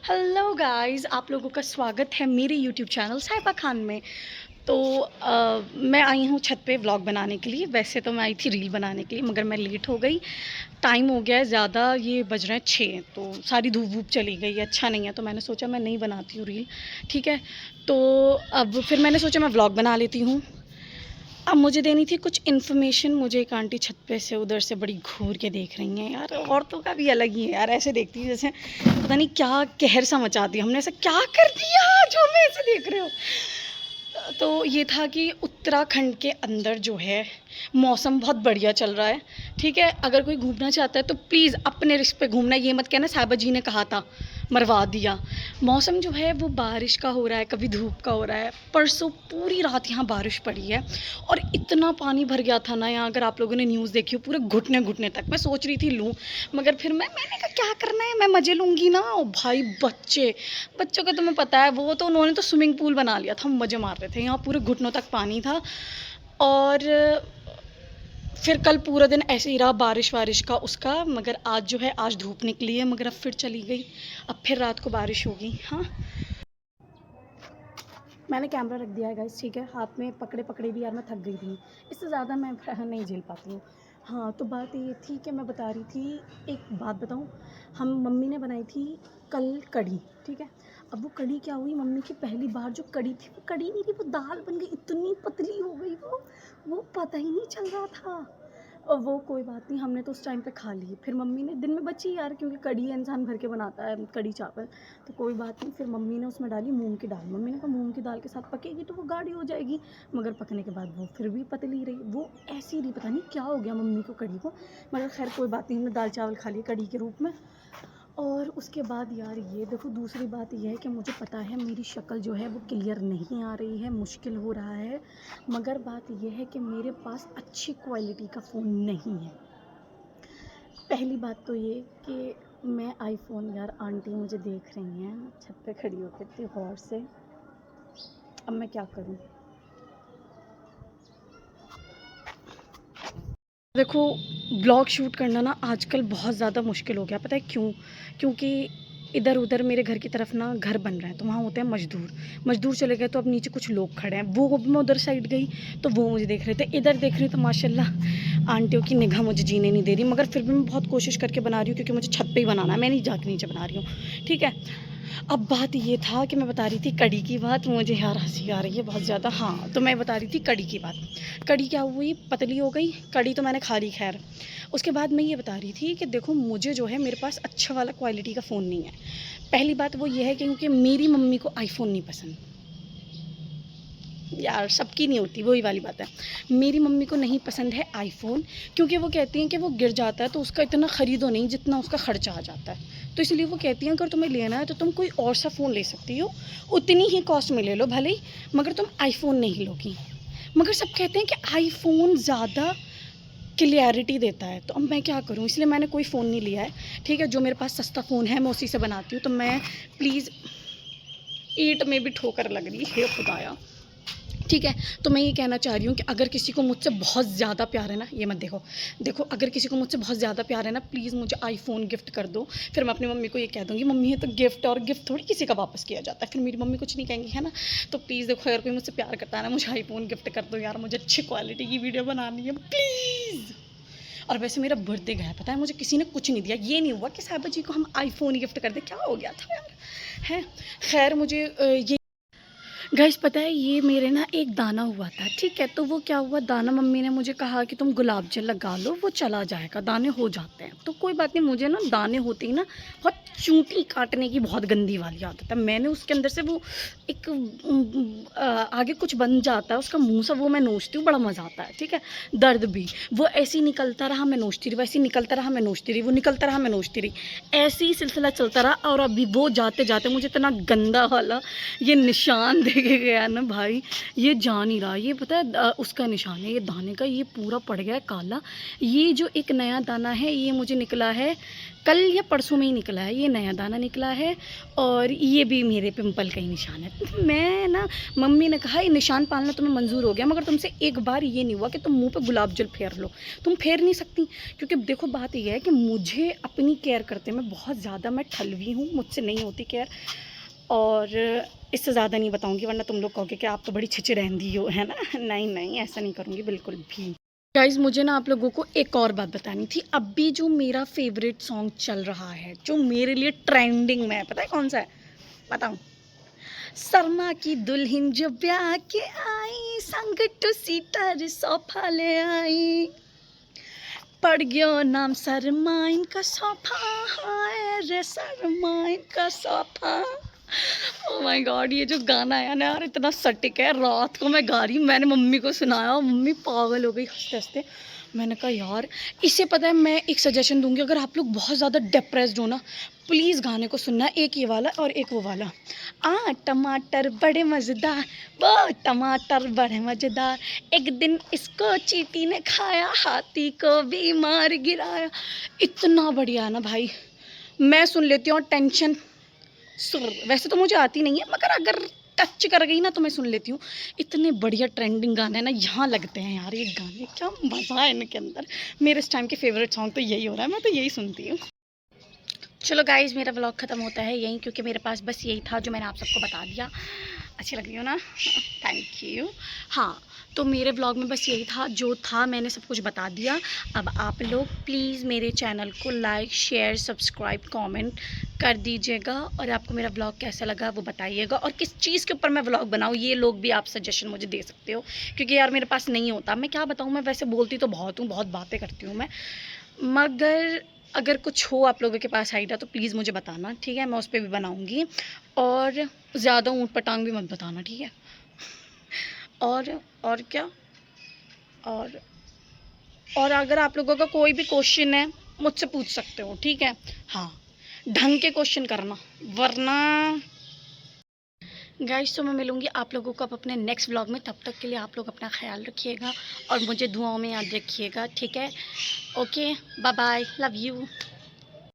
Hello guys, आप लोगों का स्वागत है मेरे यूट्यूब चैनल साहिबा खान में। तो मैं आई हूँ छत पे व्लॉग बनाने के लिए। वैसे तो मैं आई थी रील बनाने के लिए, मगर मैं लेट हो गई। टाइम हो गया है ज़्यादा, ये बज रहे हैं 6, तो सारी धूप वूप चली गई है, अच्छा नहीं है। तो मैंने सोचा मैं नहीं बनाती हूँ रील, ठीक है। तो अब फिर मैंने सोचा मैं व्लॉग बना लेती हूँ। अब मुझे देनी थी कुछ इन्फॉर्मेशन। मुझे एक आंटी छत पे से उधर से बड़ी घूर के देख रही हैं यार। औरतों का भी अलग ही है यार, ऐसे देखती है जैसे पता नहीं क्या कहर सा मचा दिया हमने, ऐसा क्या कर दिया जो हमें ऐसे देख रहे हो। तो ये था कि उत्तराखंड के अंदर जो है मौसम बहुत बढ़िया चल रहा है, ठीक है। अगर कोई घूमना चाहता है तो प्लीज़ अपने रिस्क पे घूमना, ये मत कहना साहिबा जी ने कहा था मरवा दिया। मौसम जो है वो बारिश का हो रहा है, कभी धूप का हो रहा है। परसों पूरी रात यहाँ बारिश पड़ी है और इतना पानी भर गया था ना यहाँ, अगर आप लोगों ने न्यूज़ देखी हो, पूरे घुटने घुटने तक। मैं सोच रही थी लूँ, मगर फिर मैंने कहा क्या करना है, मैं मज़े लूँगी ना। ओ भाई, बच्चों का तुम्हें पता है, वो तो उन्होंने तो स्विमिंग पूल बना लिया था, मज़े मार रहे थे। यहाँ पूरे घुटनों तक पानी था। और फिर कल पूरा दिन ऐसे ही रहा बारिश वारिश का उसका। मगर आज जो है, आज धूप निकली है, मगर अब फिर चली गई। अब फिर रात को बारिश होगी। हाँ, मैंने कैमरा रख दिया है गाइस, ठीक है। हाथ में पकड़े पकड़े भी यार मैं थक गई थी, इससे ज़्यादा मैं नहीं झेल पाती हूँ। हाँ, तो बात ये थी कि मैं बता रही थी, एक बात बताऊँ। हम मम्मी ने बनाई थी कल कढ़ी, ठीक है। अब वो कढ़ी क्या हुई, मम्मी की पहली बार जो कढ़ी थी वो कढ़ी नहीं थी, वो दाल बन गई, इतनी पतली हो गई वो पता ही नहीं चल रहा था। और वो कोई बात नहीं, हमने तो उस टाइम पे खा ली। फिर मम्मी ने दिन में बची यार, क्योंकि कढ़ी इंसान भर के बनाता है, कढ़ी चावल, तो कोई बात नहीं। फिर मम्मी ने उसमें डाली मूंग की दाल। मम्मी ने कहा मूंग की दाल के साथ पकेगी तो वो गाढ़ी हो जाएगी, मगर पकने के बाद वो फिर भी पतली रही, वो ऐसी रही। पता नहीं क्या हो गया मम्मी को कढ़ी को, मगर खैर कोई बात नहीं, हमने दाल चावल खा लिए कढ़ी के रूप में। और उसके बाद यार ये देखो, दूसरी बात ये है कि मुझे पता है मेरी शक्ल जो है वो क्लियर नहीं आ रही है, मुश्किल हो रहा है। मगर बात ये है कि मेरे पास अच्छी क्वालिटी का फ़ोन नहीं है। पहली बात तो ये कि मैं आईफ़ोन, यार आंटी मुझे देख रही हैं छत पे खड़ी होकर इतनी गौर से, अब मैं क्या करूं। देखो, ब्लॉग शूट करना ना आजकल बहुत ज़्यादा मुश्किल हो गया, पता है क्यों? क्योंकि इधर उधर मेरे घर की तरफ ना घर बन रहे हैं, तो वहाँ होते हैं मज़दूर चले गए, तो अब नीचे कुछ लोग खड़े हैं। वो मैं उधर साइड गई तो वो मुझे देख रहे थे, इधर देख रही तो माशाल्लाह आंटियों की निगाह मुझे जीने नहीं दे रही। मगर फिर भी मैं बहुत कोशिश करके बना रही हूँ, क्योंकि मुझे छत पे ही बनाना है, मैं नहीं जाके नीचे बना रही हूँ, ठीक है। अब बात ये था कि मैं बता रही थी कढ़ी की बात, मुझे यार हंसी आ रही है बहुत ज़्यादा। हाँ, तो मैं बता रही थी कढ़ी की बात। कढ़ी क्या हुई, पतली हो गई कढ़ी, तो मैंने खा ली खैर। उसके बाद मैं ये बता रही थी कि देखो मुझे जो है, मेरे पास अच्छा वाला क्वालिटी का फ़ोन नहीं है। पहली बात वो ये है कि क्योंकि मेरी मम्मी को आईफ़ोन नहीं पसंद। यार सबकी नहीं होती, वही वाली बात है। मेरी मम्मी को नहीं पसंद है आईफ़ोन, क्योंकि वो कहती हैं कि वो गिर जाता है तो उसका इतना ख़रीदो नहीं जितना उसका ख़र्चा आ जाता है। तो इसलिए वो कहती हैं अगर तुम्हें लेना है तो तुम कोई और सा फ़ोन ले सकती हो, उतनी ही कॉस्ट में ले लो भले ही, मगर तुम आईफ़ोन नहीं लोगी। मगर सब कहते हैं कि आईफ़ोन ज़्यादा क्लियरिटी देता है, तो अब मैं क्या करूँ, इसलिए मैंने कोई फ़ोन नहीं लिया है, ठीक है। जो मेरे पास सस्ता फ़ोन है मैं उसी से बनाती हूँ। तो मैं प्लीज़, ईंट में भी ठोकर लग रही है खुदाया, ठीक है। तो मैं ये कहना चाह रही हूँ कि अगर किसी को मुझसे बहुत ज़्यादा प्यार है ना, ये मत देखो अगर किसी को मुझसे बहुत ज़्यादा प्यार है ना, प्लीज़ मुझे आईफ़ोन गिफ्ट कर दो। फिर मैं अपनी मम्मी को ये कह दूँगी, मम्मी ये तो गिफ्ट, और गिफ्ट थोड़ी किसी का वापस किया जाता है, फिर मेरी मम्मी कुछ नहीं कहेंगी, है ना। तो प्लीज़ देखो, अगर कोई मुझसे प्यार करता है ना, मुझे आईफ़ोन गिफ्ट कर दो यार, मुझे अच्छी क्वालिटी की वीडियो बनानी है प्लीज़। और वैसे मेरा बर्थडे गया है, पता है मुझे किसी ने कुछ नहीं दिया। ये नहीं हुआ कि साहिबा जी को हम आईफ़ोन गिफ्ट कर दें, क्या हो गया था यार, है। खैर मुझे ये गाइस पता है, ये मेरे ना एक दाना हुआ था, ठीक है। तो वो क्या हुआ, दाना मम्मी ने मुझे कहा कि तुम गुलाब जल लगा लो, वो चला जाएगा, दाने हो जाते हैं। तो कोई बात नहीं, मुझे ना दाने होते ही ना बहुत चूंटी काटने की बहुत गंदी वाली आदत है। मैंने उसके अंदर से वो एक आगे कुछ बन जाता है उसका मुंह सा, वो मैं नोचती हूँ, बड़ा मज़ा आता है, ठीक है। दर्द भी, वो ऐसे ही निकलता रहा, मैं नोचती रही, वैसे ही निकलता रहा, मैं नोचती रही, वो निकलता रहा, मैं नोचती रही, ऐसे ही सिलसिला चलता रहा। और अभी वो जाते जाते मुझे इतना गंदा वाला ये निशान दे लेके गया ना भाई, ये जा नहीं रहा। ये पता है उसका निशान है ये दाने का, ये पूरा पड़ गया है काला। ये जो एक नया दाना है ये मुझे निकला है कल या परसों में ही निकला है, ये नया दाना निकला है। और ये भी मेरे पिंपल का ही निशान है। तो मैं ना, मम्मी ने कहा ये निशान पालना तुम्हें मंजूर हो गया, मगर तुमसे एक बार ये नहीं हुआ कि तुम मुंह पे गुलाब जल फेर लो। तुम फेर नहीं सकती, क्योंकि देखो बात ये है कि मुझे अपनी केयर करते मैं बहुत ज़्यादा, मैं ठलवी हूँ, मुझसे नहीं होती केयर। और इससे ज़्यादा नहीं बताऊँगी, वरना तुम लोग कहोगे कि आप तो बड़ी छिचरेंदी हो, है ना। नहीं नहीं, ऐसा नहीं करूँगी बिल्कुल भी। गाइज़ मुझे ना आप लोगों को एक और बात बतानी थी। अभी जो मेरा फेवरेट सॉन्ग चल रहा है, जो मेरे लिए ट्रेंडिंग में है, पता है कौन सा है? बताऊँ? शर्मा की दुल्हन जो ब्याह के आई, संग टू सीटर सोफा ले आई, पड़ गयो नाम शर्माइन का सोफा, हाय रे शर्माइन का सोफा। ओह माय गॉड, ये जो गाना है ना यार, इतना सटिक है। रात को मैं गा रही हूँ, मैंने मम्मी को सुनाया, मम्मी पागल हो गई हंसते हंसते। मैंने कहा यार, इससे पता है मैं एक सजेशन दूंगी, अगर आप लोग बहुत ज़्यादा डिप्रेस्ड हो ना, प्लीज़ गाने को सुनना। एक ये वाला और एक वो वाला, टमाटर बड़े मज़ेदार, वो टमाटर बड़े मज़ेदार, एक दिन इसको चींटी ने खाया, हाथी को भी मार गिराया। इतना बढ़िया है ना भाई, मैं सुन लेती हूँ। टेंशन सुर वैसे तो मुझे आती नहीं है, मगर अगर टच कर गई ना तो मैं सुन लेती हूँ। इतने बढ़िया ट्रेंडिंग गाने ना यहाँ लगते हैं यार, ये गाने क्या मज़ा है इनके अंदर। मेरे इस टाइम के फेवरेट सॉन्ग तो यही हो रहा है, मैं तो यही सुनती हूँ। चलो गाइज, मेरा व्लॉग ख़त्म होता है यहीं, क्योंकि मेरे पास बस यही था जो मैंने आप सबको बता दिया। अच्छी लग रही हो ना? Thank you. हाँ, तो मेरे व्लॉग में बस यही था, जो था मैंने सब कुछ बता दिया। अब आप लोग प्लीज़ मेरे चैनल को लाइक, शेयर, सब्सक्राइब, कमेंट कर दीजिएगा, और आपको मेरा व्लॉग कैसा लगा वो बताइएगा, और किस चीज़ के ऊपर मैं व्लॉग बनाऊँ ये लोग भी आप सजेशन मुझे दे सकते हो, क्योंकि यार मेरे पास नहीं होता। मैं क्या बताऊँ, मैं वैसे बोलती तो बहुत हूँ, बहुत बातें करती हूँ मैं, मगर अगर कुछ हो आप लोगों के पास आइडिया तो प्लीज़ मुझे बताना, ठीक है? मैं उस पर भी बनाऊँगी। और ज़्यादा ऊँट पटांग भी मत बताना, ठीक है? और क्या, और और अगर आप लोगों का कोई भी क्वेश्चन है मुझसे पूछ सकते हो, ठीक है? हाँ, ढंग के क्वेश्चन करना, वरना गाइस तो मैं मिलूँगी आप लोगों को अब अपने नेक्स्ट व्लॉग में। तब तक के लिए आप लोग अपना ख्याल रखिएगा और मुझे दुआओं में याद रखिएगा, ठीक है? Okay, bye bye, love you.